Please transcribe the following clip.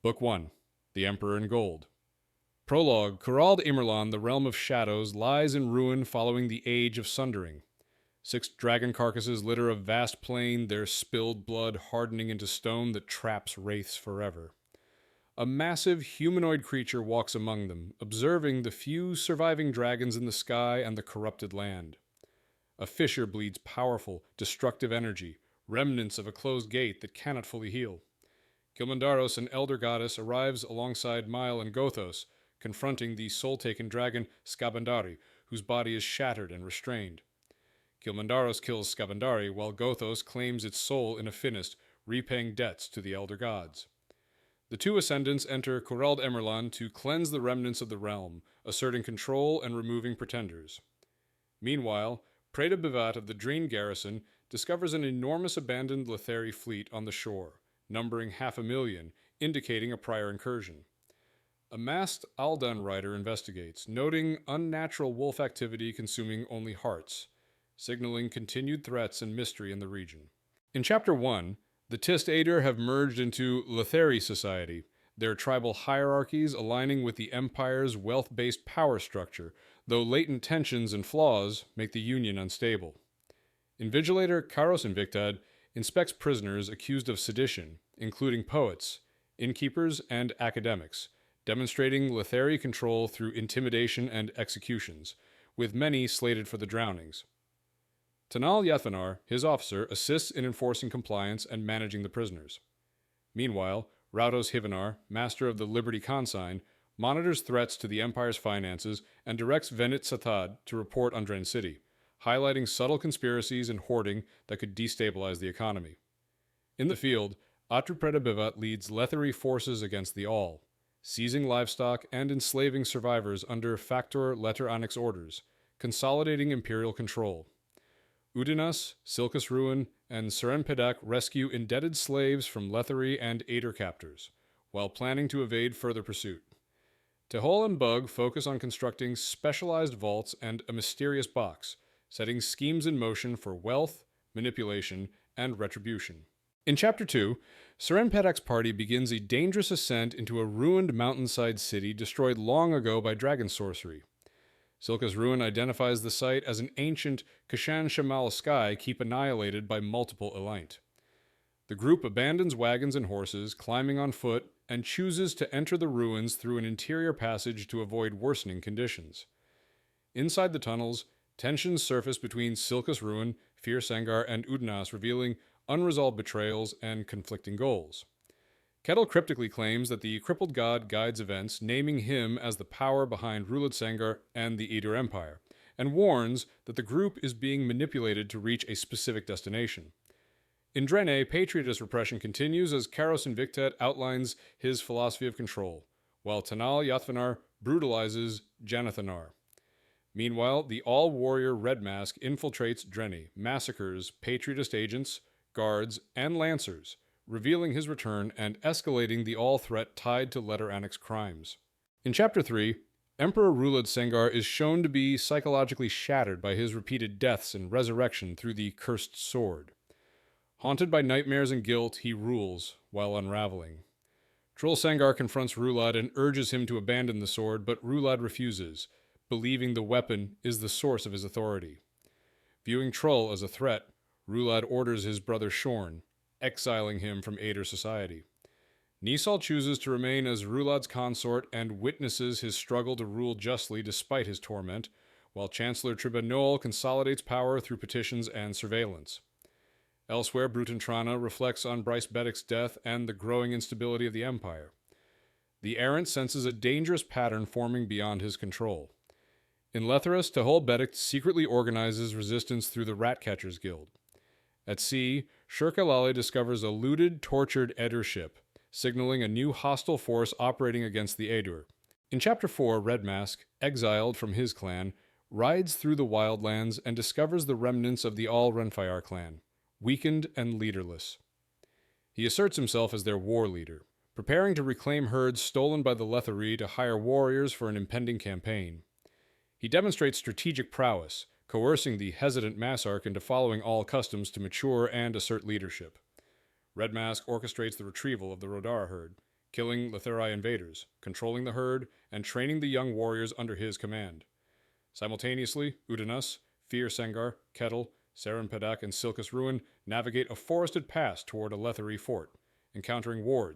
Book 1. The Emperor in Gold. Prologue. Corald Imerlan, the realm of shadows, lies in ruin following the Age of Sundering. 6 dragon carcasses litter a vast plain, their spilled blood hardening into stone that traps wraiths forever. A massive humanoid creature walks among them, observing the few surviving dragons in the sky and the corrupted land. A fissure bleeds powerful, destructive energy, remnants of a closed gate that cannot fully heal. Kilmandaros, an elder goddess, arrives alongside Mile and Gothos, confronting the soul-taken dragon Skabandari, whose body is shattered and restrained. Kilmandaros kills Skabandari, while Gothos claims its soul in a thinnest, repaying debts to the elder gods. The two ascendants enter Corald Emerlan to cleanse the remnants of the realm, asserting control and removing pretenders. Meanwhile, Preda Bivat of the Dreen garrison discovers an enormous abandoned Letherii fleet on the shore, numbering 500,000, indicating a prior incursion. A masked Aldan rider investigates, noting unnatural wolf activity consuming only hearts, signaling continued threats and mystery in the region. In Chapter 1, the Tist Aedir have merged into Letherii society, their tribal hierarchies aligning with the Empire's wealth-based power structure, though latent tensions and flaws make the Union unstable. Invigilator Kairos Invictad inspects prisoners accused of sedition, including poets, innkeepers, and academics, demonstrating Letherii control through intimidation and executions, with many slated for the drownings. Tanal Yathanar, his officer, assists in enforcing compliance and managing the prisoners. Meanwhile, Raudos Hivanar, master of the Liberty Consign, monitors threats to the Empire's finances and directs Venit Satad to report on Dren City, highlighting subtle conspiracies and hoarding that could destabilize the economy. In the field, Atru Preda Bivat leads Letherii forces against the All, seizing livestock and enslaving survivors under Factor Letter Annex orders, consolidating imperial control. Udinas, Silkus Ruin, and Serenpedak rescue indebted slaves from Letherii and Aedir captors, while planning to evade further pursuit. Tehol and Bug focus on constructing specialized vaults and a mysterious box, setting schemes in motion for wealth, manipulation, and retribution. In Chapter 2, Serenpedak's party begins a dangerous ascent into a ruined mountainside city destroyed long ago by dragon sorcery. Silka's Ruin identifies the site as an ancient Kashan Shamal sky keep annihilated by multiple Elite. The group abandons wagons and horses, climbing on foot, and chooses to enter the ruins through an interior passage to avoid worsening conditions. Inside the tunnels, tensions surface between Silkus Ruin, Fir Sengar, and Udnas, revealing unresolved betrayals and conflicting goals. Kettle cryptically claims that the crippled god guides events, naming him as the power behind Rulad Sengar and the Aedir Empire, and warns that the group is being manipulated to reach a specific destination. In Drene, patriotist repression continues as Kairos Invictad outlines his philosophy of control, while Tanal Yathvanar brutalizes Janathanar. Meanwhile, the all-warrior Red Mask infiltrates Drene, massacres patriotist agents, guards, and lancers, revealing his return and escalating the all-threat tied to Letter Annex crimes. In Chapter 3, Emperor Rulad Sengar is shown to be psychologically shattered by his repeated deaths and resurrection through the cursed sword. Haunted by nightmares and guilt, he rules while unraveling. Troll Sengar confronts Rulad and urges him to abandon the sword, but Rulad refuses, believing the weapon is the source of his authority. Viewing Troll as a threat, Rulad orders his brother Shorn, exiling him from Aedir society. Nisal chooses to remain as Rulad's consort and witnesses his struggle to rule justly despite his torment, while Chancellor Tribunal consolidates power through petitions and surveillance. Elsewhere, Brutentrana reflects on Bryce Beddick's death and the growing instability of the Empire. The errant senses a dangerous pattern forming beyond his control. In Letheris, Tehol Beddick secretly organizes resistance through the Ratcatchers Guild. At sea, Shurkalali discovers a looted, tortured Aedir ship, signaling a new hostile force operating against the Aedir. In Chapter 4, Red Mask, exiled from his clan, rides through the wildlands and discovers the remnants of the Al-Renfire clan, weakened and leaderless. He asserts himself as their war leader, preparing to reclaim herds stolen by the Letherii to hire warriors for an impending campaign. He demonstrates strategic prowess, coercing the hesitant Massarch into following all customs to mature and assert leadership. Red Mask orchestrates the retrieval of the Rodara herd, killing Letherii invaders, controlling the herd, and training the young warriors under his command. Simultaneously, Udanas, Fear Sengar, Kettle, Seren-Pedak, and Silkus Ruin navigate a forested pass toward a Letherii fort, encountering wards,